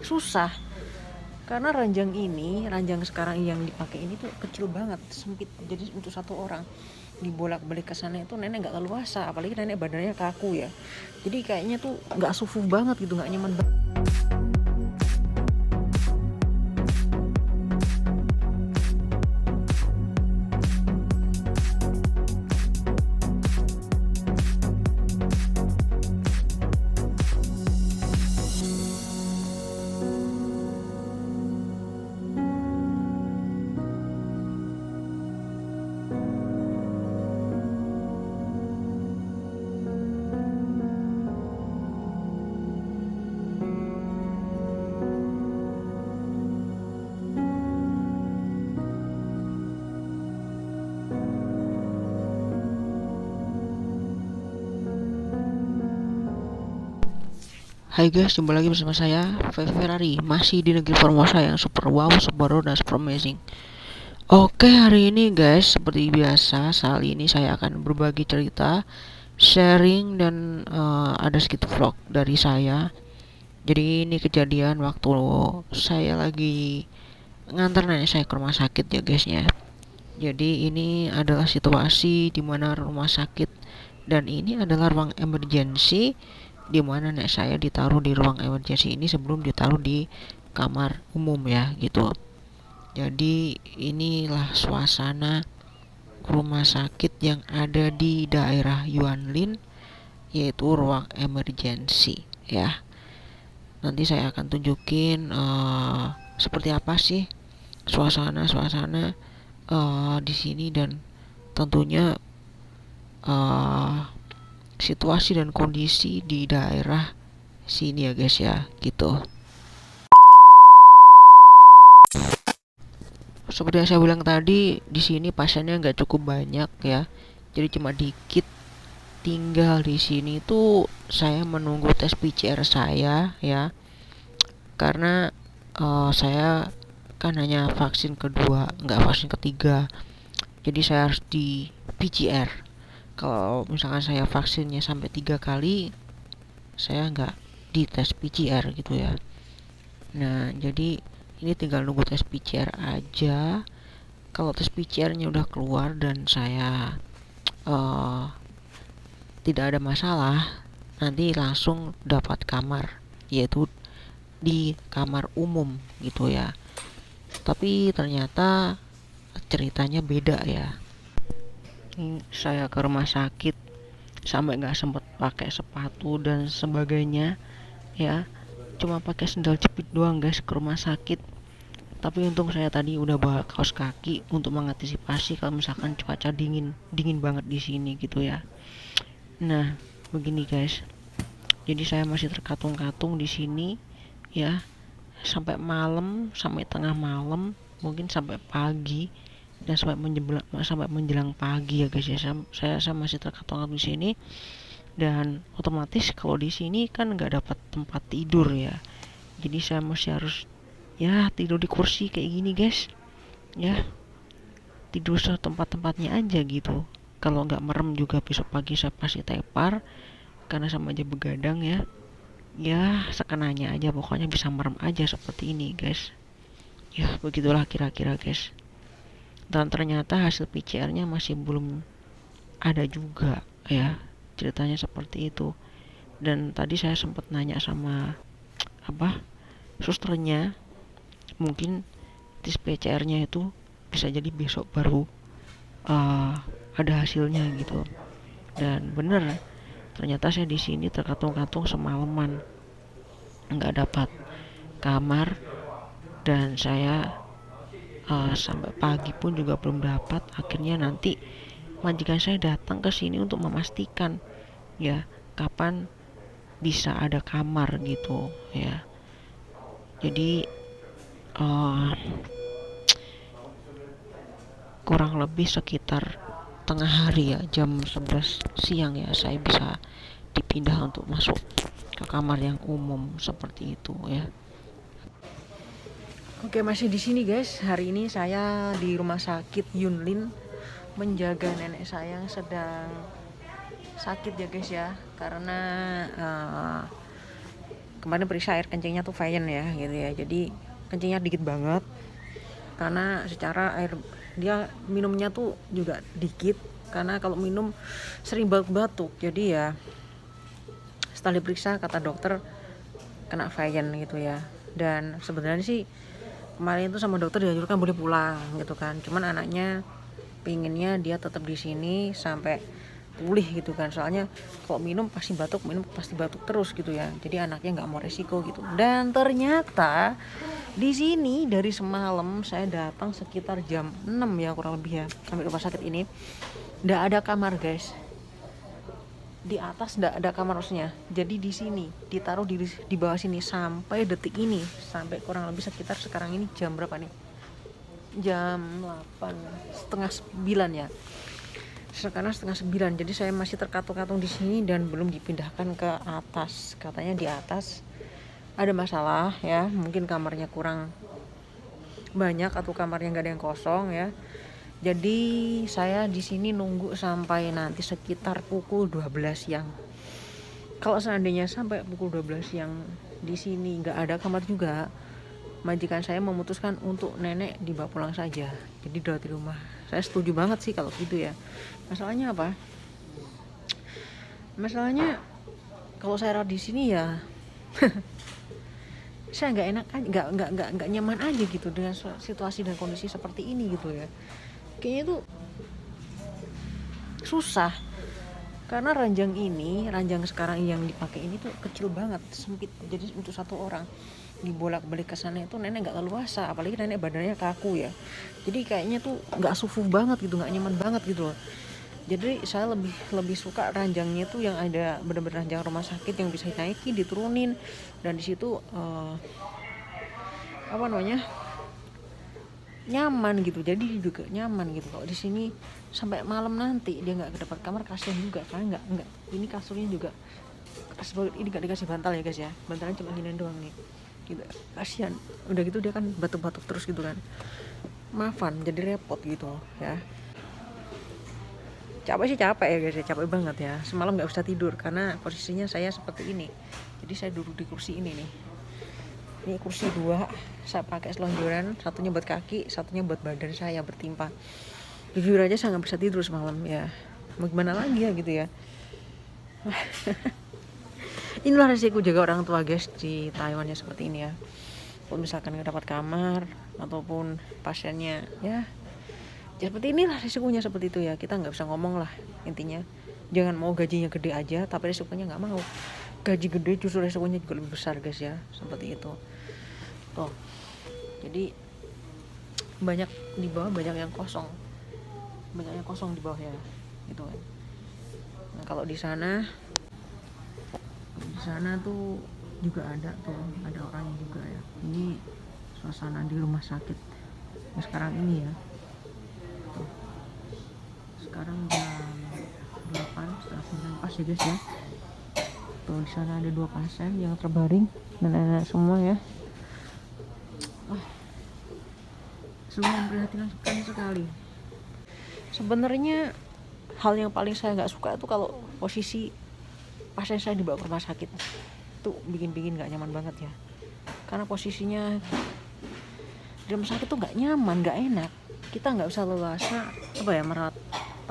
susah. Karena ranjang sekarang yang dipakai ini tuh kecil banget, sempit. Jadi untuk satu orang dibolak-balik ke sana itu nenek nggak leluasa, apalagi nenek badannya kaku ya. Jadi kayaknya tuh nggak sufuh banget gitu, nggak nyaman banget. Hai guys, jumpa lagi bersama saya Ferrari, masih di negeri Formosa yang super wow, super raw, dan super amazing. Oke, hari ini guys, seperti biasa, kali ini saya akan berbagi cerita, sharing, dan ada sedikit vlog dari saya. Jadi ini kejadian waktu saya lagi nganter nenek saya ke rumah sakit ya guys ya. Jadi ini adalah situasi di mana rumah sakit, dan ini adalah ruang emergency di mana nenek saya ditaruh di ruang emergency ini sebelum ditaruh di kamar umum ya gitu. Jadi inilah suasana rumah sakit yang ada di daerah Yuanlin, yaitu ruang emergency ya. Nanti saya akan tunjukin seperti apa sih suasana di sini, dan tentunya uh, situasi dan kondisi di daerah sini ya guys ya gitu. Seperti yang saya bilang tadi, di sini pasiennya nggak cukup banyak ya, jadi cuma dikit. Tinggal di sini tuh saya menunggu tes PCR saya ya, karena saya kan hanya vaksin kedua, nggak vaksin ketiga. Jadi saya harus di PCR. Kalau misalkan saya vaksinnya sampai 3 kali, saya nggak di tes PCR gitu ya. Nah, jadi ini tinggal nunggu tes PCR aja. Kalau tes PCR-nya udah keluar dan saya uh, tidak ada masalah, nanti langsung dapat kamar, yaitu di kamar umum gitu ya. Tapi ternyata ceritanya beda ya. Saya ke rumah sakit sampai nggak sempet pakai sepatu dan sebagainya ya, cuma pakai sendal jepit doang guys ke rumah sakit. Tapi untung saya tadi udah bawa kaos kaki untuk mengantisipasi kalau misalkan cuaca dingin dingin banget di sini gitu ya. Nah, begini guys, jadi saya masih terkatung-katung di sini ya, sampai malam, sampai tengah malam, mungkin sampai pagi, dan sampai menjelang pagi ya guys ya. Saya masih terkatung-katung di sini, dan otomatis kalau di sini kan nggak dapat tempat tidur ya. Jadi saya masih harus ya tidur di kursi kayak gini guys ya, tidur setempat-tempatnya aja gitu. Kalau nggak merem juga besok pagi saya pasti tepar, karena sama aja begadang ya. Ya sekenanya aja, pokoknya bisa merem aja seperti ini guys. Ya begitulah kira-kira guys. Dan ternyata hasil PCR-nya masih belum ada juga ya, ceritanya seperti itu. Dan tadi saya sempat nanya sama apa susternya, mungkin tes PCR-nya itu bisa jadi besok baru uh, ada hasilnya gitu. Dan bener, ternyata saya di sini terkatung-katung semalaman nggak dapat kamar, dan saya sampai pagi pun juga belum dapat. Akhirnya nanti majikan saya datang ke sini untuk memastikan ya kapan bisa ada kamar gitu ya. Jadi uh, kurang lebih sekitar tengah hari ya, jam 11 siang ya, saya bisa dipindah untuk masuk ke kamar yang umum seperti itu ya. Oke, masih di sini guys. Hari ini saya di rumah sakit Yunlin menjaga nenek saya yang sedang sakit ya guys ya, karena kemarin periksa air kencingnya tuh Vayen ya gitu ya, jadi kencingnya dikit banget karena secara air dia minumnya tuh juga dikit karena kalau minum sering batuk-batuk. Jadi ya setelah diperiksa kata dokter kena Vayen gitu ya. Dan sebenarnya sih kemarin itu sama dokter dianjurkan boleh pulang gitu kan, cuman anaknya pinginnya dia tetap di sini sampai pulih gitu kan, soalnya kalau minum pasti batuk terus gitu ya, jadi anaknya nggak mau resiko gitu. Dan ternyata di sini dari semalam saya datang sekitar jam 6 ya kurang lebih ya sampai rumah sakit ini, nggak ada kamar guys, di atas nggak ada kamar maksudnya, jadi di sini ditaruh di bawah sini sampai detik ini, sampai kurang lebih sekitar sekarang ini jam berapa nih, jam 8 setengah 9 ya, sekarang setengah 9, jadi saya masih terkatung-katung di sini dan belum dipindahkan ke atas. Katanya di atas ada masalah ya, mungkin kamarnya kurang banyak atau kamarnya nggak ada yang kosong ya. Jadi saya di sini nunggu sampai nanti sekitar pukul 12 siang. Kalau seandainya sampai pukul 12 siang di sini nggak ada kamar juga, majikan saya memutuskan untuk nenek dibawa pulang saja. Jadi dirawat di rumah. Saya setuju banget sih kalau gitu ya. Masalahnya apa? Masalahnya kalau saya rawat di sini ya saya nggak enak aja, nggak nyaman aja gitu dengan situasi dan kondisi seperti ini gitu ya. Kayaknya tuh susah karena ranjang sekarang yang dipakai ini tuh kecil banget, sempit, jadi untuk satu orang dibolak-balik ke sana itu nenek nggak leluasa, apalagi nenek badannya kaku ya, jadi kayaknya tuh nggak sufuh banget gitu, nggak nyaman banget gitu loh. Jadi saya lebih suka ranjangnya tuh yang ada benar-benar ranjang rumah sakit yang bisa dinaikin, diturunin, dan di situ nyaman gitu, jadi juga nyaman gitu. Kalau di sini sampai malam nanti dia nggak dapat kamar, kasihan juga karena nggak ini kasurnya juga ini nggak dikasih bantal ya guys ya, bantalnya cuma gini doang nih gitu, kasihan. Udah gitu dia kan batuk-batuk terus gitu kan, maafan jadi repot gitu ya. Capek ya guys ya, capek banget ya, semalam nggak bisa tidur karena posisinya saya seperti ini, jadi saya duduk di kursi ini nih. Ini kursi 2, saya pakai selonjoran, satunya buat kaki, satunya buat badan saya bertimpa. Jujur aja saya nggak bisa tidur semalam ya, mau gimana lagi ya gitu ya. Inilah resiko jaga orang tua guys di Taiwan ya, seperti ini ya. Kalau misalkan nggak dapat kamar ataupun pasiennya ya seperti inilah resikonya, seperti itu ya. Kita nggak bisa ngomong lah, intinya jangan mau gajinya gede aja tapi resikonya nggak mau. Gaji gede justru resikonya juga lebih besar guys ya, seperti itu tuh. Jadi banyak di bawah, banyak yang kosong di bawah ya gitu kan. Nah kalau di sana tuh juga ada orangnya juga ya. Ini suasana di rumah sakit ya, sekarang ini ya tuh. Sekarang jam 8 setengah 9 pas ya guys ya. Tuh di sana ada 2 pasien yang terbaring dan anak semua ya. Semua memprihatinkan sekali. Sebenarnya hal yang paling saya nggak suka itu kalau posisi pasien saya dibawa ke rumah sakit, tuh bikin nggak nyaman banget ya. Karena posisinya di rumah sakit tuh nggak nyaman, nggak enak. Kita nggak bisa leluasa merawat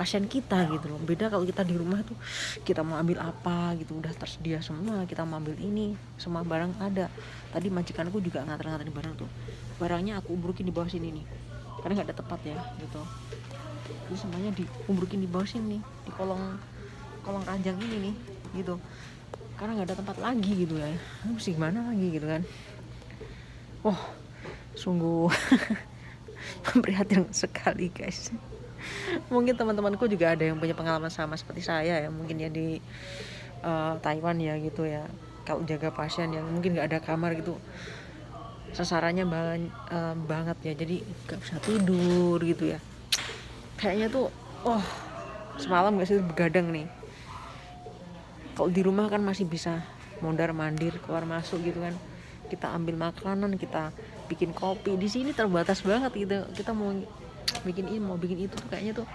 pasien kita gitu loh. Beda kalau kita di rumah tuh kita mau ambil apa gitu udah tersedia semua, kita mau ambil ini semua barang ada. Tadi majikanku juga nganter-nganterin barang tuh, barangnya aku umbrukin di bawah sini nih karena nggak ada tempat ya gitu, jadi semuanya diumbrukin di bawah sini di kolong ranjang ini nih gitu, karena nggak ada tempat lagi gitu ya. Mesti gimana lagi gitu kan. Wah sungguh memprihatinkan sekali guys. Mungkin teman-temanku juga ada yang punya pengalaman sama seperti saya ya, mungkin ya di Taiwan ya gitu ya. Kalau jaga pasien yang mungkin nggak ada kamar gitu, sasarannya banget ya, jadi nggak bisa tidur gitu ya. Kayaknya tuh semalam nggak sih begadang nih. Kalau di rumah kan masih bisa mondar-mandir keluar masuk gitu kan, kita ambil makanan, kita bikin kopi. Di sini terbatas banget gitu, kita mau bikin ini mau bikin itu tuh kayaknya tuh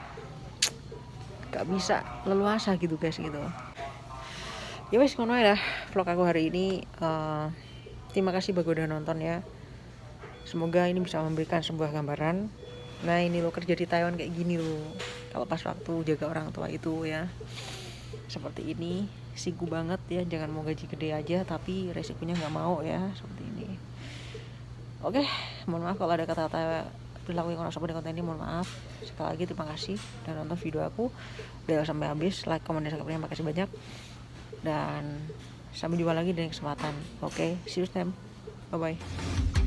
gak bisa leluasa gitu guys gitu. Ya wes ngono ya dah vlog aku hari ini. Terima kasih bagi udah nonton ya. Semoga ini bisa memberikan sebuah gambaran. Nah ini lo kerja di Taiwan kayak gini lo. Kalau pas waktu jaga orang tua itu ya seperti ini. Siku banget ya. Jangan mau gaji gede aja tapi resikonya nggak mau ya seperti ini. Oke, mohon maaf kalau ada kata-kata perilaku yang kurang sopan di konten ini, mohon maaf. Sekali lagi terima kasih udah nonton video aku udah sampai habis. Like, komen, dan subscribe-nya makasih banyak. Dan sampai jumpa lagi di kesempatan. Oke, see you next time. Bye bye.